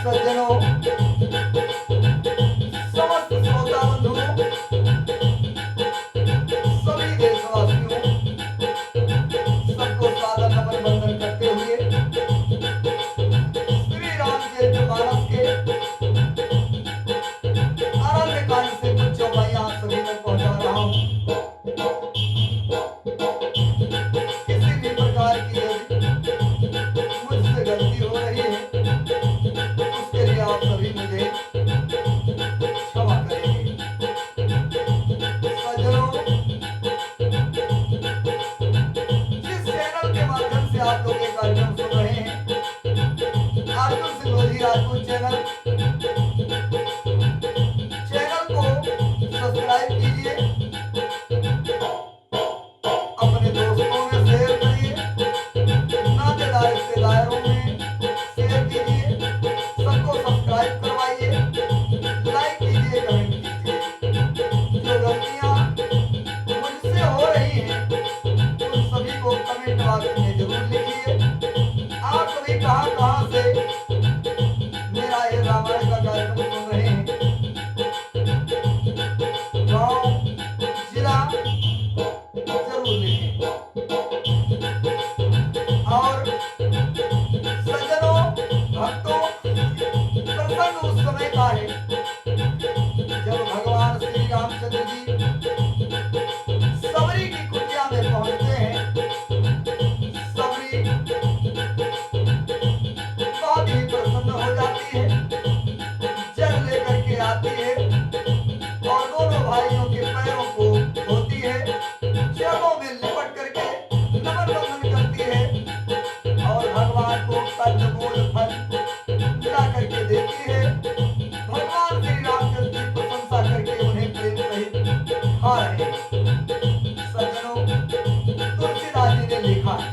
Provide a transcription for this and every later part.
सज्जनों, समस्त श्रोता बंधुओं, सभी देशवासियों, सबको सादर नमन वंदन करते हुए श्री रामचरित मानस के आरण्य कांड से कुछ चौपाइयां आप सभी तक पहुंचा रहा हूं। किसी भी प्रकार की यदि मुझसे गलती हो रही है, उसके लिए आप सभी मुझे क्षमा करेंगे। सज्जनों, जिस चैनल के माध्यम से आप लोग ये कार्यक्रम सुन रहे हैं, अर्जुन सिंह लोधी राजपूत चैनल को सब्सक्राइब कीजिए, अपने दोस्तों में शेयर करिए, नातेदार रिश्तेदारों में शेयर कीजिए, सबको सब्सक्राइब करवाइए, लाइक कीजिए, कमेंट कीजिए। जो गलतियां मुझसे हो रही हैं उन सभी को कमेंट बॉक्स में जरूर लिखिए। आप सभी कहां से मेरा ये रामायण का कार्यक्रम सुन रहे हैं, गांव, जिला जरूर लिखें। और सज्जनों, भक्तों, प्रसंग उस समय का है जब भगवान श्री रामचंद्र जी सबरी की कुटिया में पहुंचते हैं। सबरी बहुत ही प्रसन्न हो जाती है, जल लेकर के आती है और दोनों भाइयों के पैरों को धोती है, चरणों में लिपट करके नमन वंदन करती है और भगवान को कंदमूल फल मिला करके देती है। भगवान श्री रामचंद्र की प्रशंसा करके उन्हें प्रेम सहित खा रहे हैं। सज्जनों, तुलसीदास जी ने लिखा है,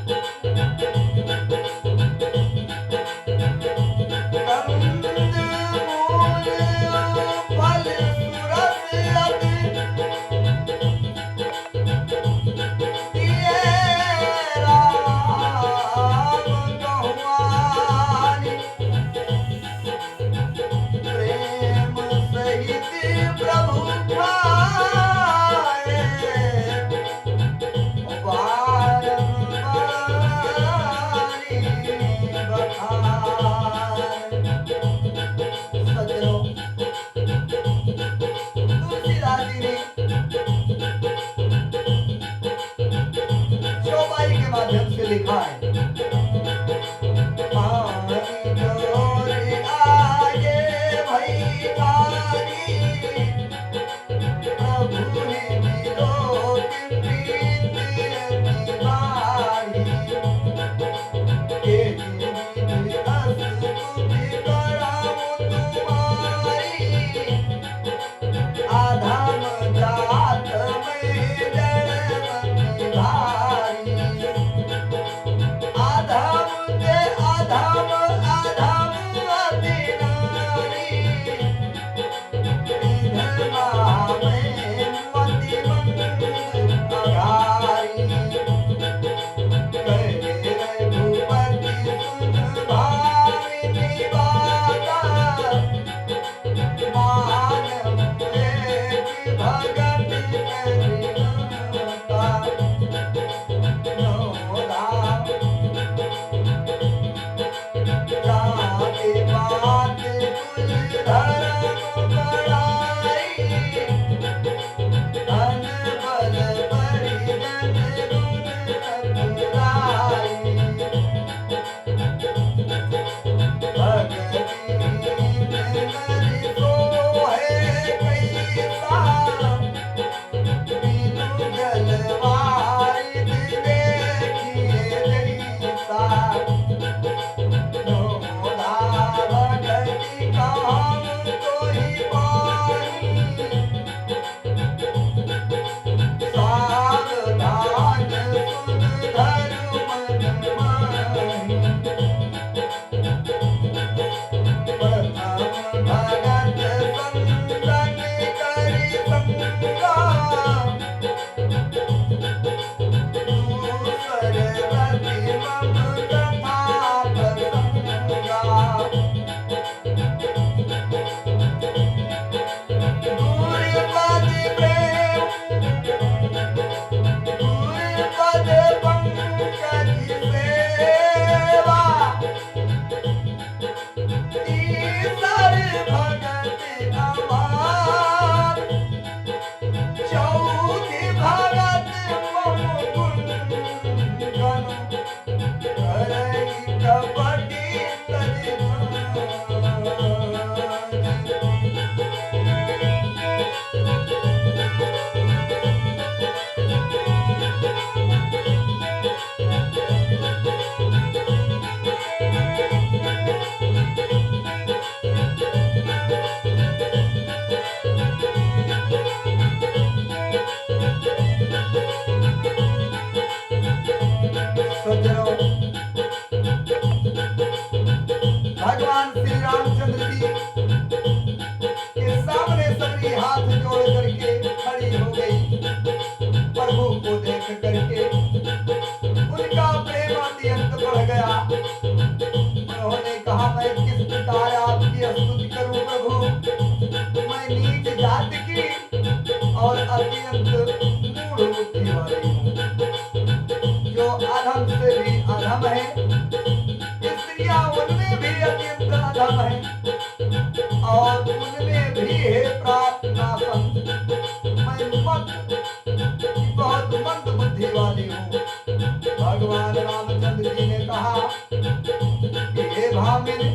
भामिनी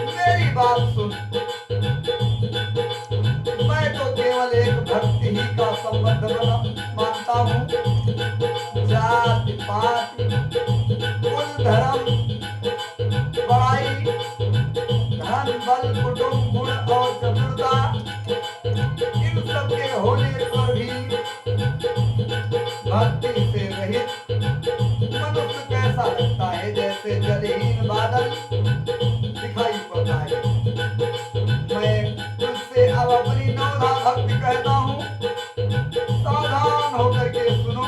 मेरी बात सुन। मैं तो केवल एक भक्ति ही का संबंध बना मानता हूँ। जाति पात कुल धर्म बड़ाई धन बल कुटुंब गुण और चतुरता इन सब के होने पर भी भक्ति से रहित मनुष्य कैसा लगता है, जैसे जलहीन बादल दिखाई पड़ता है। मैं तुझसे अब अपनी नौधा भक्ति कहता हूँ, सावधान होकर के सुनो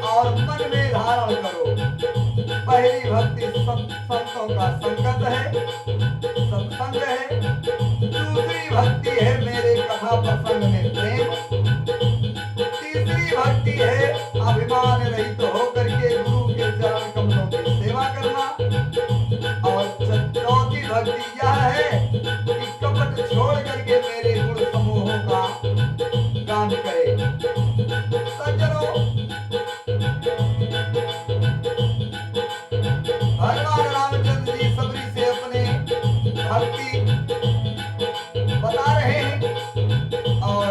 और मन में धारण करो। पहली भक्ति संतों का संगत है, सत्संग है। दूसरी भक्ति है मेरे कथा प्रसंग में प्रेम। तीसरी भक्ति है अभिमान रहित होकर के गुरु के चरण कमलों की सेवा करना। और चौथी भक्ति यह है कि कपट छोड़ करके मेरे गुण समूहों का गान करे। सज्जनों, भगवान रामचंद्र जी सबरी से अपने भक्ति बता रहे हैं और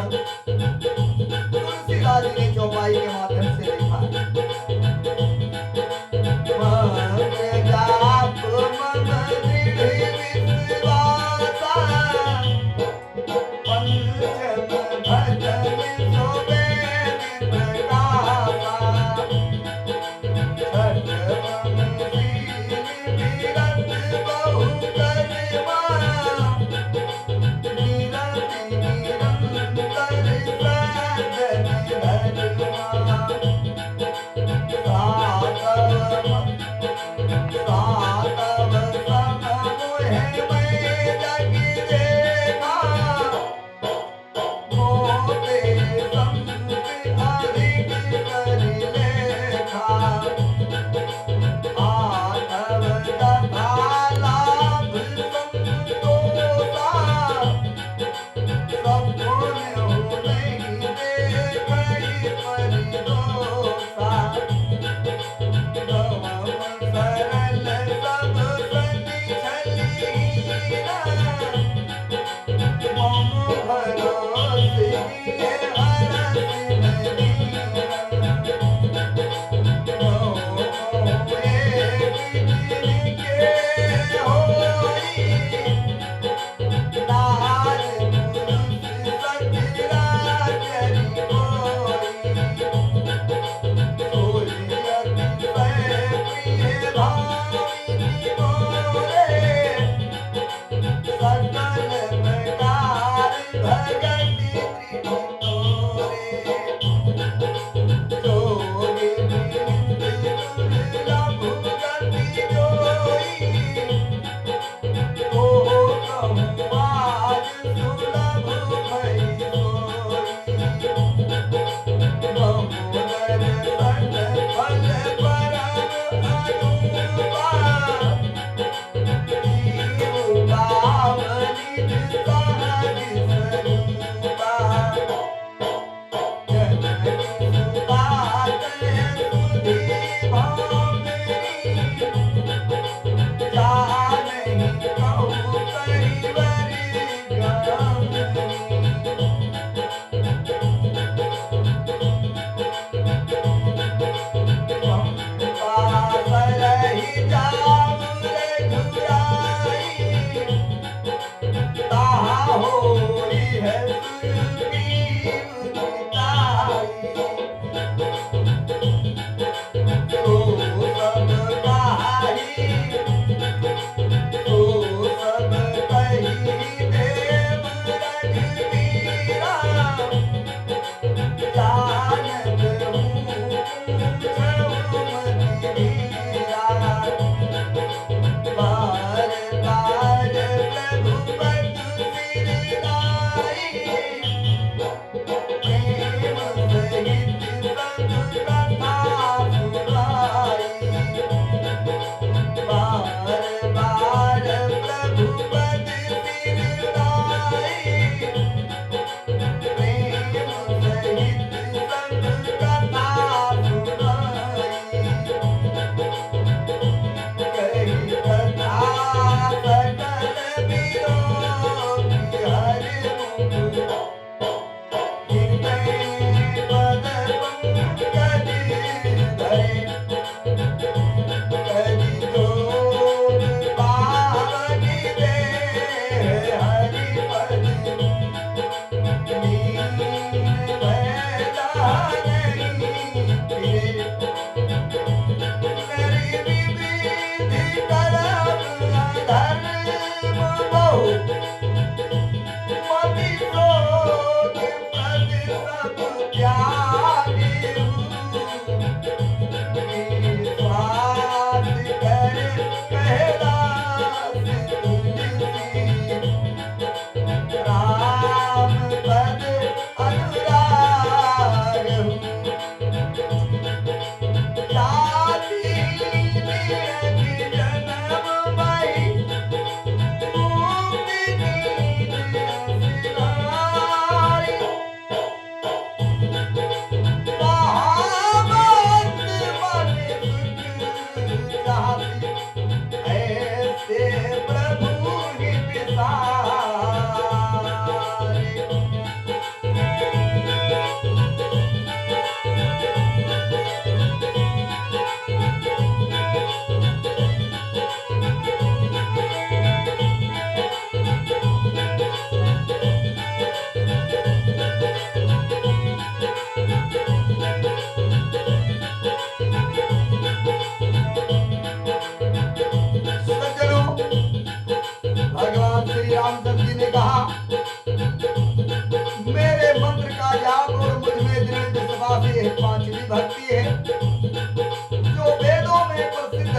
तुलसीदास जी ने चौपाई के माध्यम से लिखा है। मन जाप मन दृढ़ विश्वासा, पंचम भजन सोबे नित गासा। छठम शील विरत बहु करिमा, निरति निरंतर सजन धर्मा। सातव सम मोहि मैं जग देखा, मोते संत अधिक कर लेखा। आठव कथा लाभ संतोषा, सब गुण हो नहीं देखई परिदोषा। सरल सब सनी छलीना, मम भरोसे हरस नदीना। एक दिन के होई, नार पुरुष सचरा चरी कोई। फल परम अनुपम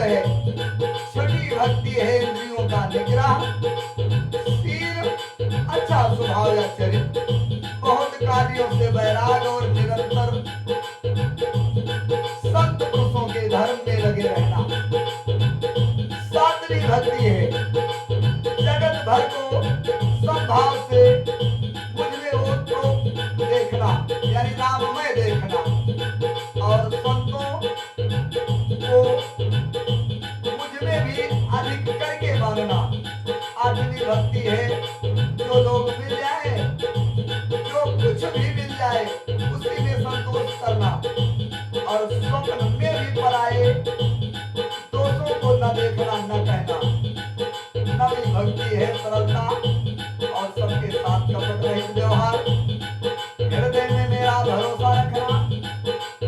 है। छठी भक्ति है इंद्रियों का निग्रह, शील अच्छा स्वभाव या चरित्र, बहुत कार्यों से वैराग और निरंतर संत पुरुषों के धर्म में लगे रहना। सातवीं भक्ति है जगत भर को समभाव से मुझ में ओतप्रोत देखना, यानी नाममय देखना, और संतों को मुझ में भी अधिक करके मानना। आठवीं भक्ति है जो लोग मिल जाए, जो कुछ भी मिल जाए उसी में संतोष करना, और स्वप्न में भी पराए दोषों को न देखना न कहना। नवी भक्ति है सरलता और सबके साथ कपट रहित व्यवहार, हृदय में मेरा भरोसा रखना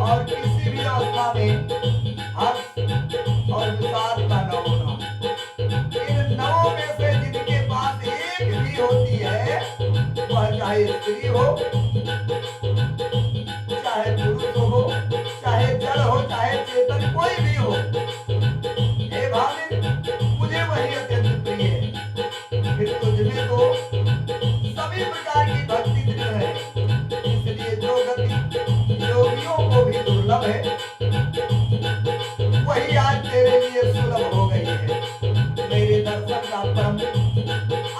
और किसी भी अवस्था में हर्ष और विषाद का न होना। इन नवों में से जिनके पास एक भी होती है, वह चाहे स्त्री हो, चाहे पुरुष हो, चाहे जड़ हो, चाहे चेतन, कोई भी हो, हे भामिन, मुझे वही अत्यंत प्रिय है। फिर तुझमें तो सभी प्रकार की भक्ति दृढ़ है, इसलिए जो गति योगियों को भी दुर्लभ है, वही आज तेरे लिए सुलभ हो गई है। मेरे दर्शन का परम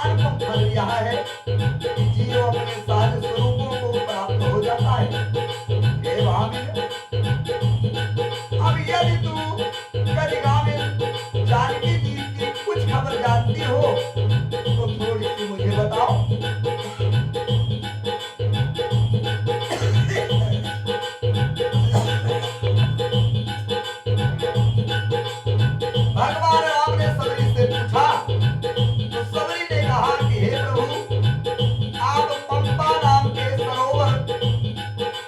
अनुपम फल यह है कि जीव अपने सारे स्वरूपों को प्राप्त हो जाता है। हे भामिन, अब यदि तू कलिगामिन जानकी जी की कुछ खबर जानती हो तो थोड़ी सी मुझे बताओ। भगवान राम ने सबरी से पूछा तो सबरी ने कहा कि हे प्रभु, आप पंपा नाम के सरोवर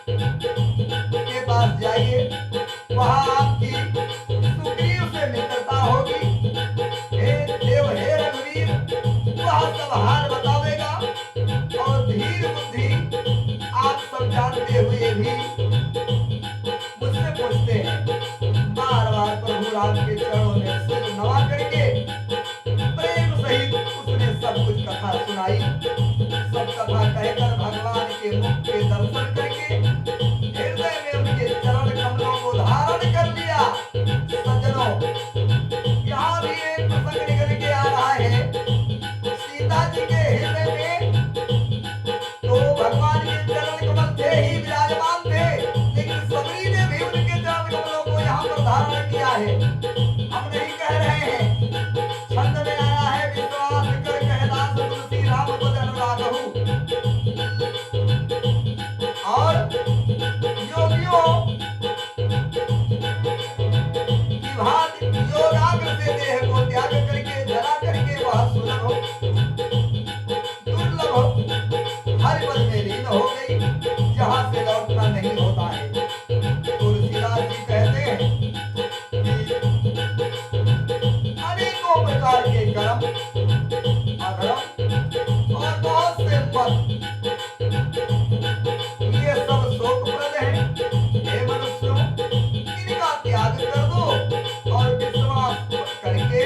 के पास जाइए, वहां आपकी सुग्रीव से मित्रता होगी। हे देव, हे रघुवीर, वह सब हाल बतावेगा, और धीर बुद्धि आप सब जानते हुए भी मुझसे पूछते हैं। बार बार प्रभु राम के चरणों में सिर नवा करके प्रेम सहित उसने सब कुछ कथा सुनाई। सब कथा कहकर भगवान के मुख के दर्शन करके हृदय में उनके चरण कमलों को धारण कर लिया। सज्जनों, यहाँ भी एक प्रसंग निकल के आ रहा है। सीता जी के हृदय में तो भगवान के चरण कमल थे ही, विराजमान थे, लेकिन सबरी ने भी उनके चरण कमलों को यहाँ पर धारण किया है। हम नहीं कह रहे हैं, छंद में आया है, विश्वास कर कहलास तुलसी राम पद अनुरागहु। और योगियों की भांति योगाग्र से देह को त्याग करके जला करके वह सुलभ दुर्लभ हरिपद में लीन हो गई, जहां से लौटना नहीं होता है। तुलसीदास जी कहते हैं कि अनेकों प्रकार के कर्म, अधर्म और बहुत से पद, ये सब शोकप्रद है। हे मनुष्यों, इनका त्याग कर दो और विश्वास करके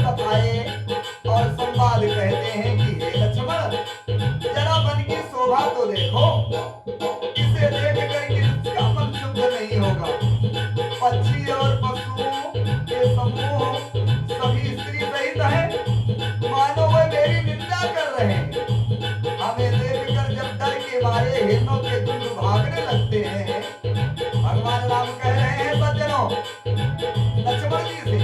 कथाएं और संवाद कहते हैं कि हे लक्ष्मण, जरा वन की शोभा तो देखो, इसे देख कर किसका मन शुद्ध नहीं होगा। पक्षी और पशुओं के समूह सभी स्त्री सहित है, मानो वे मेरी निंदा कर रहे हैं। हमें देखकर जब डर के मारे हिरणों के झुंड भागने लगते हैं, भगवान राम कह रहे हैं सज्जनों लक्ष्मण जी से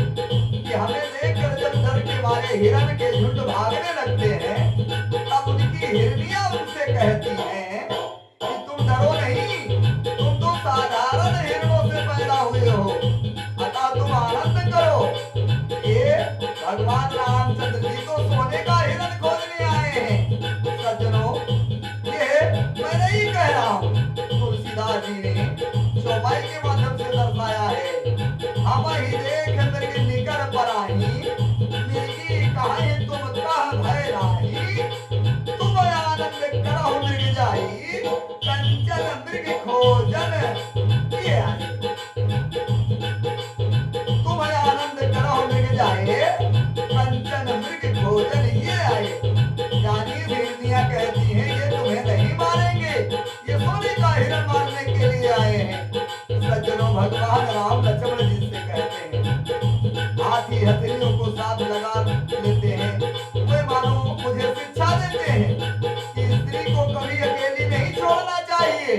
कि हमें देखकर जब डर के मारे हिरण के झुंड भागने लगते हैं, तब उनकी हिरनियां उनसे कहती हैं कि तुम डरो नहीं, तुम तो साधारण हिरणों से पैदा हुए हो, अतः तुम आनंद करो। ये भगवान रामचंद्र जी तो सोने का हिरण खोजने आए हैं सज्जनों, ये मैं नहीं कह रहा हूँ, तुलसीदास जी ने चौपाई के माध्यम से दर्शाया है। हम ही देख मेरे निकर पराही, मिर्गी कहाई तुम कह भय राही, तुम आनंद करहु मृग जाई, कंचन मृग खोजन ये आए। तुम आनंद करहु मृग जाए, कंचन मृग खोजन ये आए। यानी हिरनियां कहती हैं ये तुम्हें नहीं मारेंगे, ये सोने का हिरण मारने के लिए आए हैं। सज्जनों भगवान राम लक्ष्मण जी से कहते हैं, हाथी हथेलियों को साथ लगा लेते हैं, वे मानो मुझे शिक्षा देते हैं कि स्त्री को कभी अकेली नहीं छोड़ना चाहिए।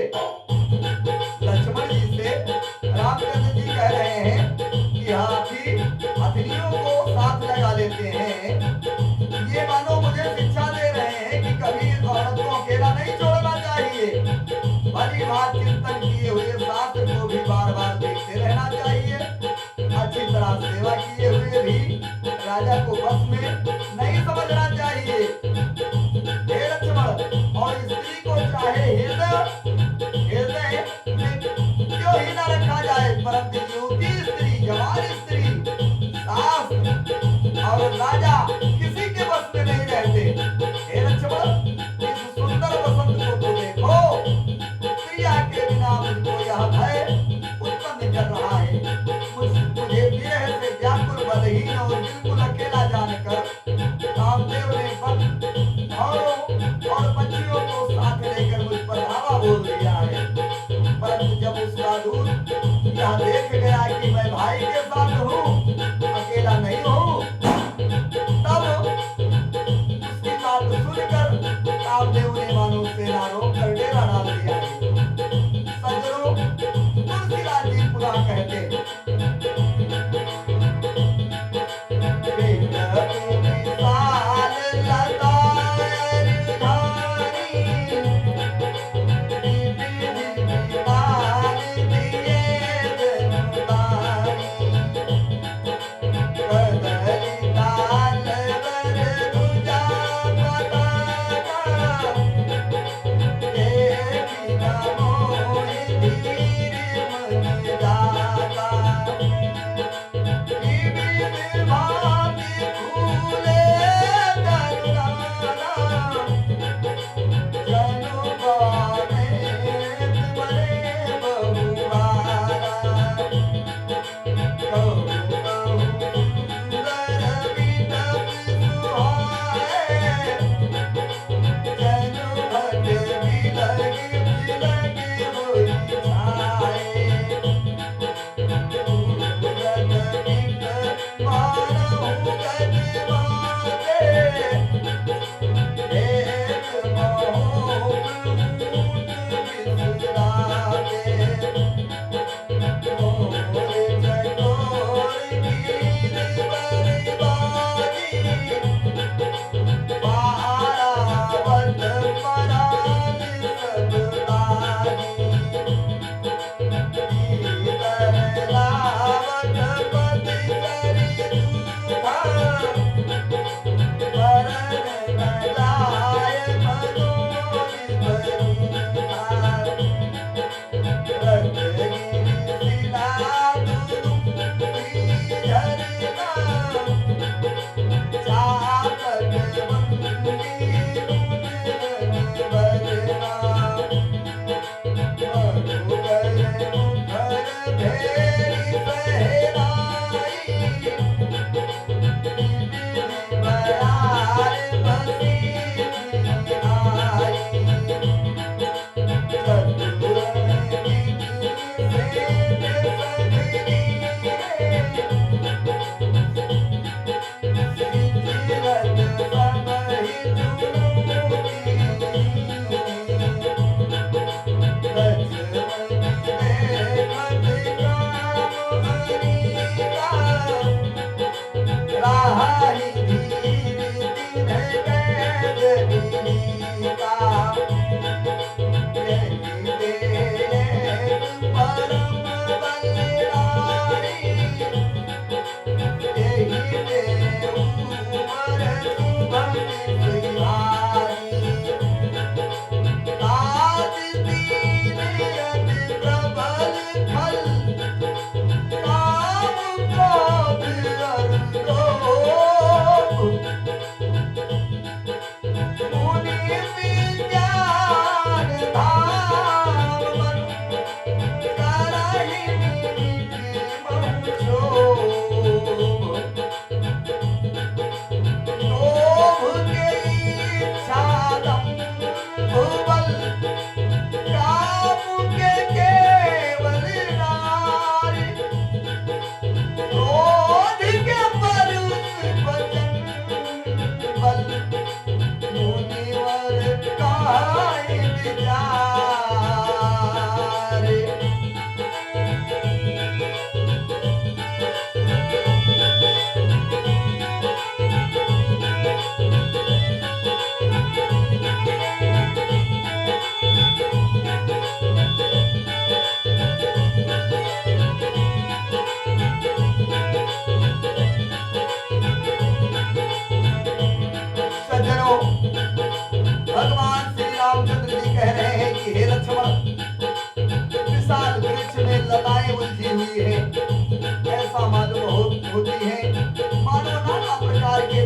लक्ष्मण जी से रामचंद्र जी कह रहे हैं कि हाथी हथेलियों को साथ लगा लेते हैं, ये मानो मुझे शिक्षा दे रहे हैं कि कभी औरत को अकेला नहीं छोड़ना चाहिए। भली बात चिंतन किए हुए शास्त्र को भी बार बार देखते रहना चाहिए। अच्छी तरह सेवा किए हुए भी राजा को बस में नहीं समझना चाहिए। हे लक्ष्मण, और स्त्री को चाहे हृदय में क्यों ही न रखा जाए, परंतु युवती स्त्री, जवान स्त्री, सास और राजा किसी के बस में नहीं रहते। हे लक्ष्मण, इस सुंदर वसंत को तो देखो, प्रिया के बिना मुझको यह भय उत्पन्न कर रहा है। मुझे विरह से व्याकुल बलहीन और बिल्कुल अकेला जानकर कामदेव ने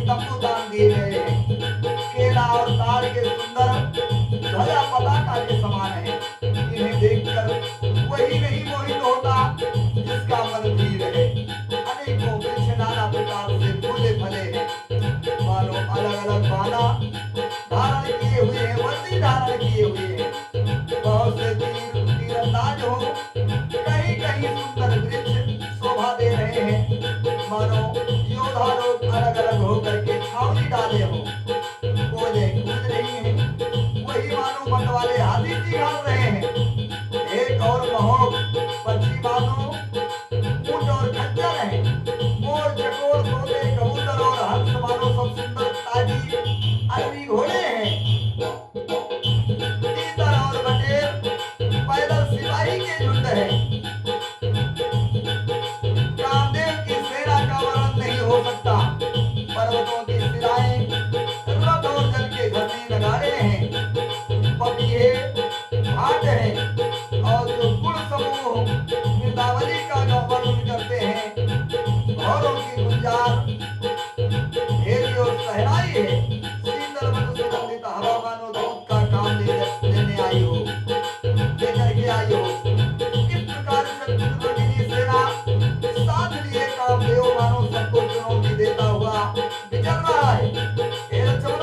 तंबू तान दिए गए हैं। केला और ताड़ के सुंदर ध्वजा पताका के समान है। इन्हें देखकर वही नहीं मोहित होता जिसका मन धीर है। अनेकों वृक्ष नाना प्रकार से फूले फले हैं। मानो अलग अलग बाला धारण किए हुए हैं, वर्दी धारण किए हुए हैं। बहुत से तीरंदाज हो, कहीं कहीं सुंदर वृक्ष शोभा दे रहे हैं। मानो योद्धा लोग अलग अलग होकर के छावनी डाले हो। कोयले कूद रही हैं, वही मानो मतवाले हाथी चिघाड़ रहे हैं। एक और महोक पक्षी मानो ऊंट और खच्चर है। मोर चकोर तोते कबूतर और हंस मानो सब सुंदर ताजी अरबी घोड़े हैं। तीतर और बटेर पैदल सिपाही के झुंड है। कामदेव की सेना का वर्णन नहीं हो सकता। पर्वतों की शिलाएं, रथ और जल के घने नगाड़े हैं। पपीहे घाट हैं और जो गुण समूह वृंदावली का वर्णन करते हैं। घोड़ों की गुंजार भेरी और सहनाई है। शीतल मधु सुगंधित हवा मानो दूध का काम लेने आई हो, लेकर के आई हो। इस प्रकार शत्रुघ्न की सेना साथ लिए कामदेव मानो सबको चुनौती देता हुआ विचर रहा है। हे लक्ष्मण,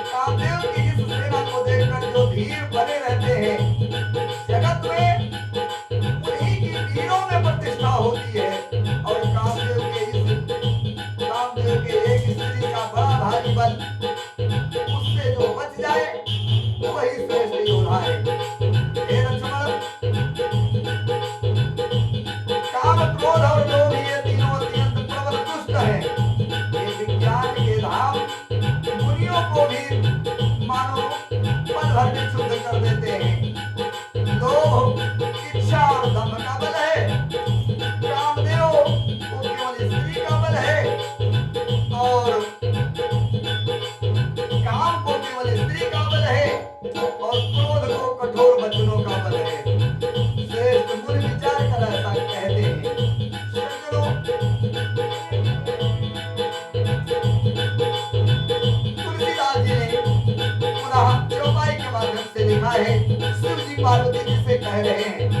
कामदेव की इस सेना को देखकर जो धीर बने रहते हैं, जगत में उन्हीं की वीरों में प्रतिष्ठा होती है। और कामदेव के एक स्त्री का बड़ा भारी बल, उससे जो बच जाए वही श्रेष्ठ योद्धा है। हे लक्ष्मण, काम क्रोध और लोभ ये तीनों अत्यंत प्रबल दुष्ट हैं। ये विज्ञान के धाम मुनियों को भी मानो पल भर में शुद्ध कर देते हैं। लोभ, इच्छा और दम का बल है। कामदेव को केवल स्त्री का बल है और काम को केवल स्त्री का बल है और क्रोध को कठोर वचनों का बल है। श्रेष्ठ मुनि विचार कर ऐसा कहते हैं। सज्जनों, तुलसीदास जी ने पुनः चौपाई के माध्यम से लिखा है। शिव जी पार्वती जी से कह रहे हैं,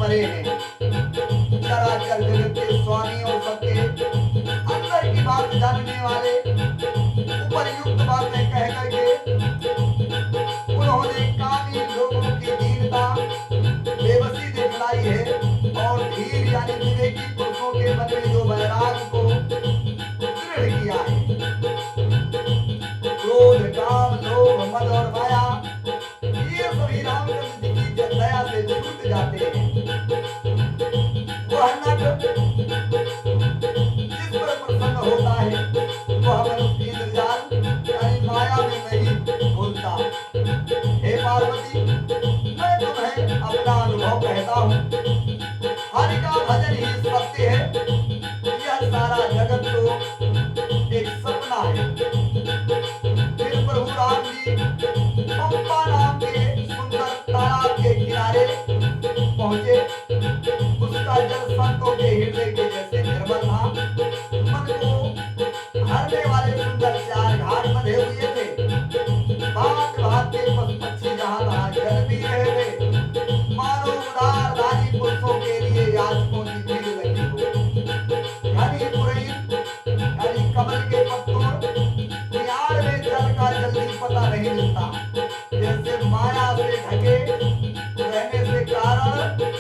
परे हैं। चराचर जगत के स्वामी और सबके अंदर की बात जानने वाले उपर्युक्त बातें कह करके उन्होंने कामी लोगों की दीनता बेबसी दिखलाई है और धीर यानी विवेकी पुरुषों के मन में जो वैराग को दृढ़ किया है। क्रोध, काम, लोभ, मद और माया ये सभी रामचंद्र जी की दया से छूट जाते हैं। वह नट जिस पर प्रसन्न होता है वह मनुष्य इंद्रजाल यानी माया में नहीं भूलता। हे पार्वती, मैं तुम्हें अपना अनुभव कहता हूँ। हरि का भजन ही सत्य है। यह सारा जगत तो एक सपना है। फिर प्रभु राम जी पंपा नाम के सुंदर तालाब के किनारे पहुंचे। उसका जल संतों के हृदय के जैसे निर्मल था। मन को हरने वाले सुंदर चार घाट बंधे हुए थे। भांत भांत के पशु पक्षी जहाँ तहाँ जल पी रहे थे। मानो उदार दानी पुरुषों के लिए याचकों की भीड़ लगी हो। घनी पुरैन यानी कमल के पत्तों प्यार में जल का जल्दी पता नहीं मिलता। जैसे माया से ढके रहने से कारण